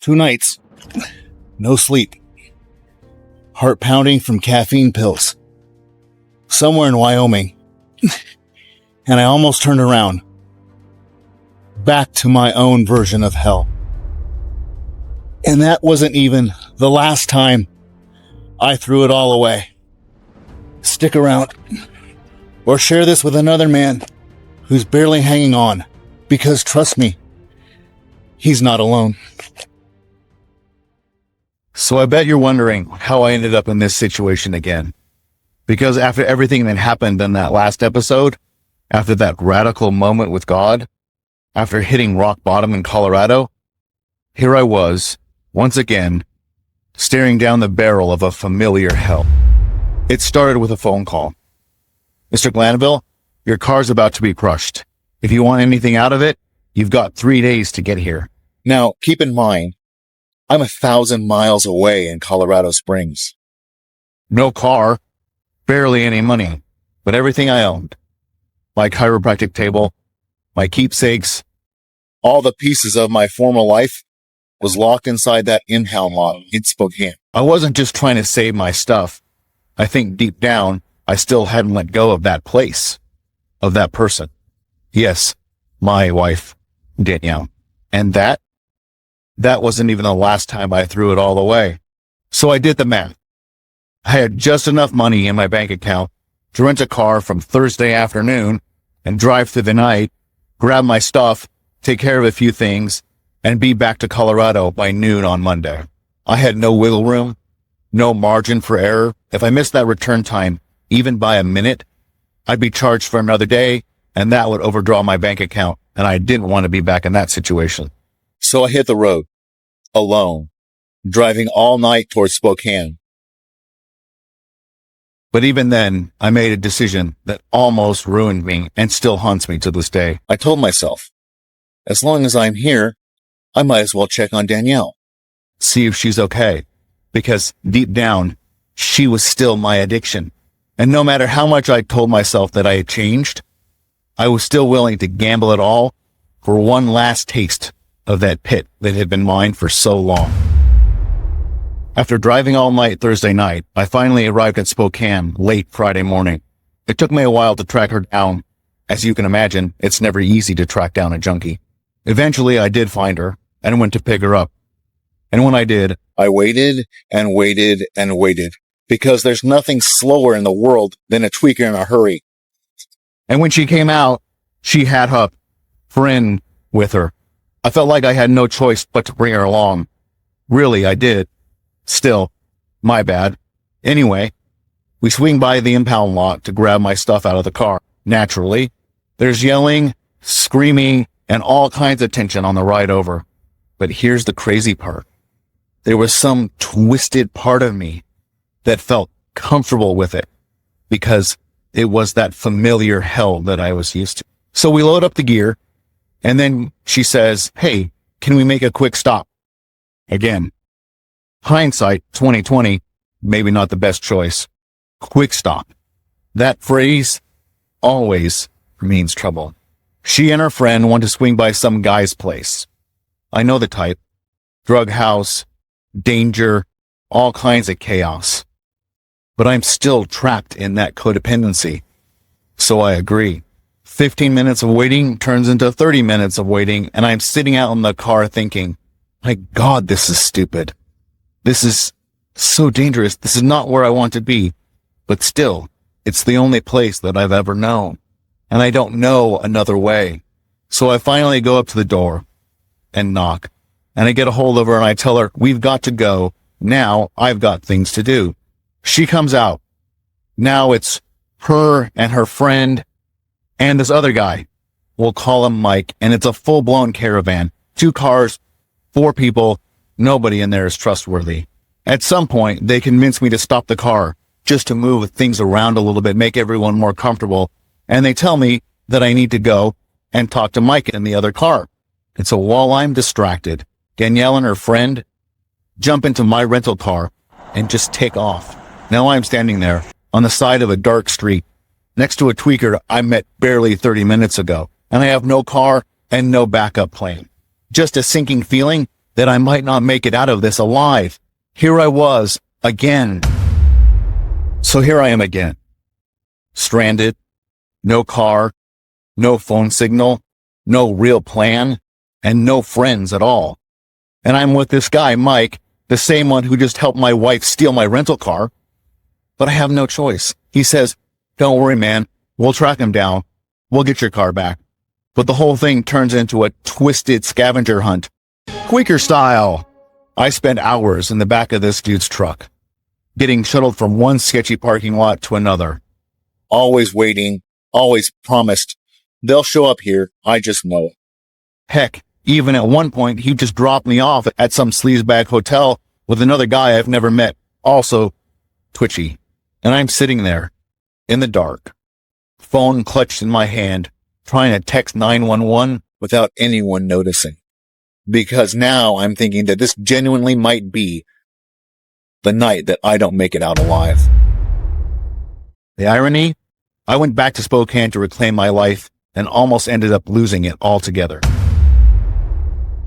2 nights. No sleep. Heart pounding from caffeine pills. Somewhere in Wyoming. And I almost turned around. Back to my own version of hell. And that wasn't even the last time I threw it all away. Stick around. Or share this with another man who's barely hanging on. Because trust me, he's not alone. So I bet you're wondering how I ended up in this situation again. Because after everything that happened in that last episode, after that radical moment with God, after hitting rock bottom in Colorado, here I was, once again, staring down the barrel of a familiar hell. It started with a phone call. Mr. Glanville, your car's about to be crushed. If you want anything out of it, you've got 3 days to get here. Now, keep in mind, I'm 1,000 miles away in Colorado Springs. No car, barely any money, but everything I owned. My chiropractic table, my keepsakes, All the pieces of my former life was locked inside that impound lot in Spokane. I wasn't just trying to save my stuff. I think deep down, I still hadn't let go of that place, of that person. Yes, my wife, Danielle. And that wasn't even the last time I threw it all away. So I did the math. I had just enough money in my bank account to rent a car from Thursday afternoon and drive through the night, grab my stuff, take care of a few things, and be back to Colorado by noon on Monday. I had no wiggle room, no margin for error. If I missed that return time, even by a minute, I'd be charged for another day, and that would overdraw my bank account, and I didn't want to be back in that situation. So I hit the road, alone, driving all night towards Spokane. But even then, I made a decision that almost ruined me and still haunts me to this day. I told myself, as long as I'm here, I might as well check on Danielle. See if she's okay. Because deep down, she was still my addiction. And no matter how much I told myself that I had changed, I was still willing to gamble it all for one last taste of that pit that had been mine for so long. After driving all night Thursday night, I finally arrived at Spokane late Friday morning. It took me a while to track her down. As you can imagine, it's never easy to track down a junkie. Eventually, I did find her and went to pick her up. And when I did, I waited and waited and waited, because there's nothing slower in the world than a tweaker in a hurry. And when she came out, she had her friend with her. I felt like I had no choice but to bring her along. Really, I did. Still, my bad. Anyway, we swing by the impound lot to grab my stuff out of the car. Naturally, there's yelling, screaming, and all kinds of tension on the ride over. But here's the crazy part. There was some twisted part of me that felt comfortable with it because it was that familiar hell that I was used to. So we load up the gear, and then she says, "Hey, can we make a quick stop?" Again, hindsight 2020, maybe not the best choice. Quick stop. That phrase always means trouble. She and her friend want to swing by some guy's place. I know the type. Drug house, danger, all kinds of chaos. But I'm still trapped in that codependency. So I agree. 15 minutes of waiting turns into 30 minutes of waiting, and I'm sitting out in the car thinking, my God, this is stupid. This is so dangerous. This is not where I want to be. But still, it's the only place that I've ever known. And I don't know another way. So I finally go up to the door and knock. And I get a hold of her and I tell her, we've got to go. Now I've got things to do. She comes out. Now it's her and her friend and this other guy. We'll call him Mike. And it's a full-blown caravan. 2 cars, 4 people. Nobody in there is trustworthy. At some point, they convince me to stop the car just to move things around a little bit, make everyone more comfortable. And they tell me that I need to go and talk to Mike in the other car. And so while I'm distracted, Danielle and her friend jump into my rental car and just take off. Now I'm standing there on the side of a dark street next to a tweaker I met barely 30 minutes ago. And I have no car and no backup plan. Just a sinking feeling that I might not make it out of this alive. Here I was again. So here I am again. Stranded, no car, no phone signal, no real plan, and no friends at all. And I'm with this guy, Mike, the same one who just helped my wife steal my rental car. But I have no choice. He says, "Don't worry, man. We'll track him down. We'll get your car back." But the whole thing turns into a twisted scavenger hunt. Quaker style. I spent hours in the back of this dude's truck, getting shuttled from one sketchy parking lot to another. Always waiting, always promised. They'll show up here. I just know it. Heck, even at one point, he just dropped me off at some sleazebag hotel with another guy I've never met, also twitchy. And I'm sitting there, in the dark, phone clutched in my hand, trying to text 911 without anyone noticing. Because now I'm thinking that this genuinely might be the night that I don't make it out alive. The irony? I went back to Spokane to reclaim my life and almost ended up losing it altogether.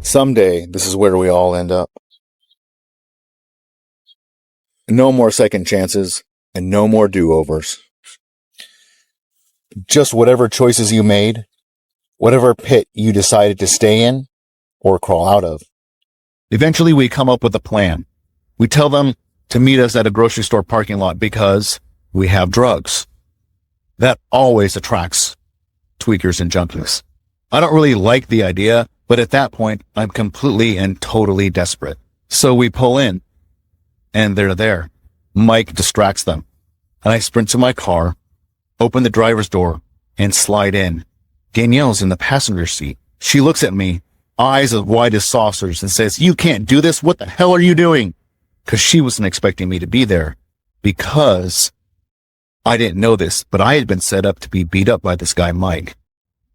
Someday, this is where we all end up. No more second chances and no more do-overs. Just whatever choices you made, whatever pit you decided to stay in or crawl out of. Eventually, we come up with a plan. We tell them to meet us at a grocery store parking lot because we have drugs. That always attracts tweakers and junkies. I don't really like the idea, but at that point, I'm completely and totally desperate. So we pull in, and they're there. Mike distracts them, and I sprint to my car, open the driver's door, and slide in. Danielle's in the passenger seat. She looks at me, eyes as wide as saucers, and says, "You can't do this. What the hell are you doing?" Because she wasn't expecting me to be there. Because I didn't know this, but I had been set up to be beat up by this guy, Mike.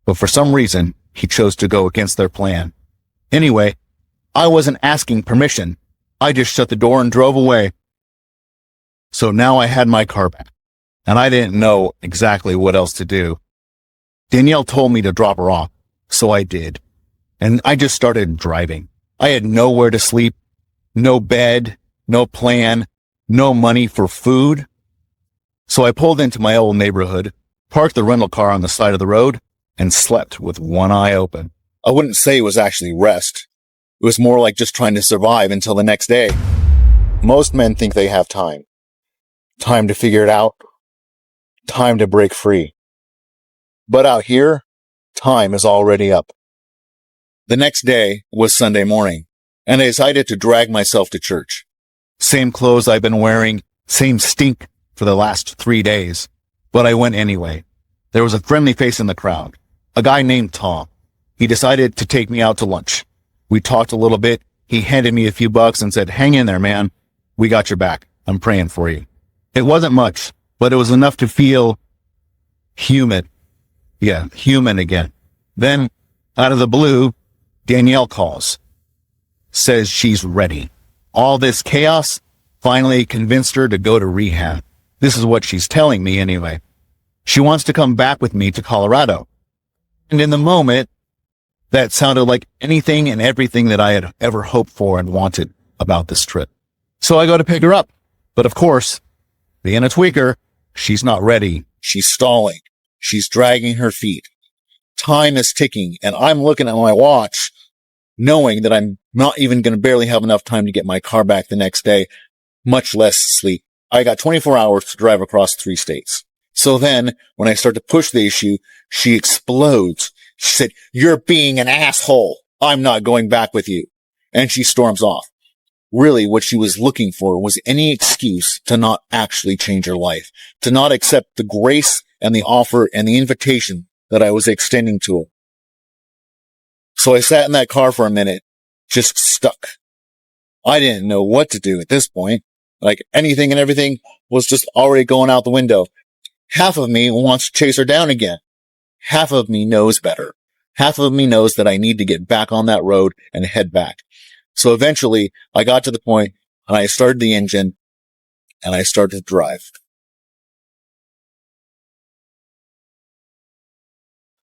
But for some reason, he chose to go against their plan. Anyway, I wasn't asking permission. I just shut the door and drove away. So now I had my car back, and I didn't know exactly what else to do. Danielle told me to drop her off, so I did. And I just started driving. I had nowhere to sleep, no bed, no plan, no money for food. So I pulled into my old neighborhood, parked the rental car on the side of the road, and slept with one eye open. I wouldn't say it was actually rest. It was more like just trying to survive until the next day. Most men think they have time. Time to figure it out. Time to break free. But out here, time is already up. The next day was Sunday morning, and I decided to drag myself to church. Same clothes I've been wearing, same stink for the last 3 days. But I went anyway. There was a friendly face in the crowd, a guy named Tom. He decided to take me out to lunch. We talked a little bit. He handed me a few bucks and said, "Hang in there, man. We got your back. I'm praying for you." It wasn't much, but it was enough to feel human. Yeah, human again. Then, out of the blue, Danielle calls. Says she's ready. All this chaos finally convinced her to go to rehab. This is what she's telling me anyway. She wants to come back with me to Colorado. And in the moment, that sounded like anything and everything that I had ever hoped for and wanted about this trip. So I go to pick her up. But of course, being a tweaker, she's not ready. She's stalling. She's dragging her feet. Time is ticking, and I'm looking at my watch, knowing that I'm not even going to barely have enough time to get my car back the next day, much less sleep. I got 24 hours to drive across 3 states. So then, when I start to push the issue, she explodes. She said, "You're being an asshole. I'm not going back with you." And she storms off. Really, what she was looking for was any excuse to not actually change her life, to not accept the grace and the offer and the invitation that I was extending to her. So I sat in that car for a minute, just stuck. I didn't know what to do at this point. Like anything and everything was just already going out the window. Half of me wants to chase her down again. Half of me knows better. Half of me knows that I need to get back on that road and head back. So eventually I got to the point and I started the engine and I started to drive.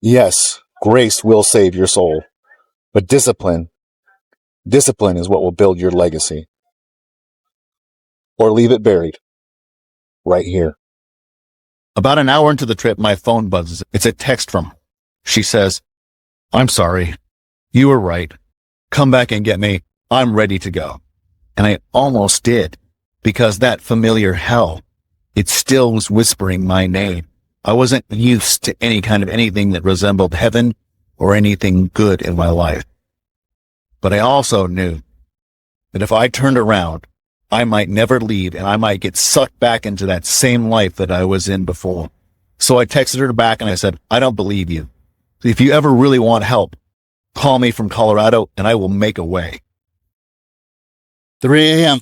Yes, grace will save your soul, but discipline Discipline is what will build your legacy. Or leave it buried. Right here. About an hour into the trip, my phone buzzes. It's a text from her. She says, "I'm sorry. You were right. Come back and get me. I'm ready to go." And I almost did, because that familiar hell, it still was whispering my name. I wasn't used to any kind of anything that resembled heaven or anything good in my life. But I also knew that if I turned around, I might never leave and I might get sucked back into that same life that I was in before. So I texted her back and I said, "I don't believe you. If you ever really want help, call me from Colorado and I will make a way." 3 a.m.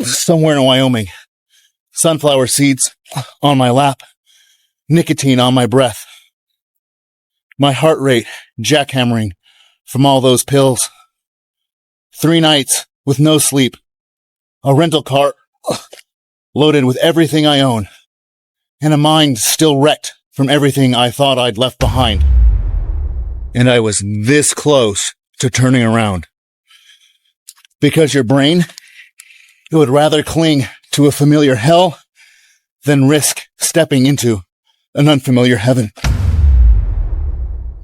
Somewhere in Wyoming. Sunflower seeds on my lap. Nicotine on my breath. My heart rate jackhammering from all those pills. 3 nights with no sleep. A rental car loaded with everything I own. And a mind still wrecked from everything I thought I'd left behind. And I was this close to turning around. Because your brain, it would rather cling to a familiar hell than risk stepping into an unfamiliar heaven.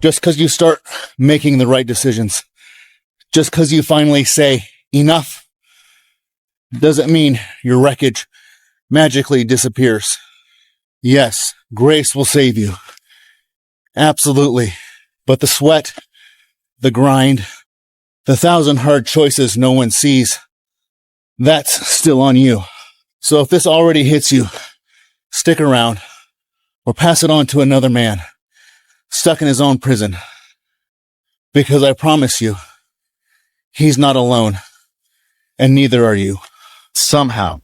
Just because you start making the right decisions, just because you finally say enough, doesn't mean your wreckage magically disappears. Yes, grace will save you. Absolutely. But the sweat, the grind, the 1,000 hard choices no one sees, that's still on you. So if this already hits you, stick around or pass it on to another man stuck in his own prison. Because I promise you, he's not alone, and neither are you. Somehow,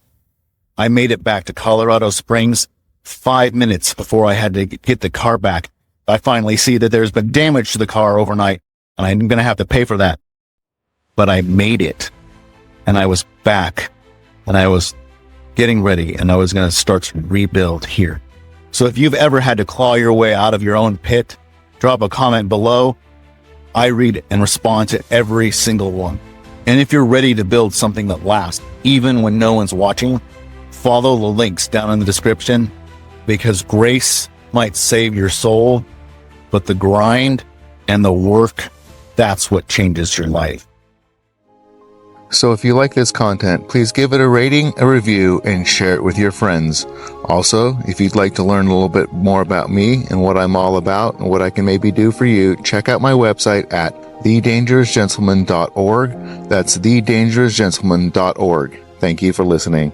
I made it back to Colorado Springs 5 minutes before I had to get the car back. I finally see that there's been damage to the car overnight, and I'm going to have to pay for that. But I made it, and I was back, and I was getting ready, and I was going to start to rebuild here. So if you've ever had to claw your way out of your own pit, drop a comment below. I read and respond to every single one. And if you're ready to build something that lasts, even when no one's watching, follow the links down in the description, because grace might save your soul, but the grind and the work, that's what changes your life. So if you like this content, please give it a rating, a review, and share it with your friends. Also, if you'd like to learn a little bit more about me and what I'm all about and what I can maybe do for you, check out my website at thedangerousgentleman.org. That's thedangerousgentleman.org. Thank you for listening.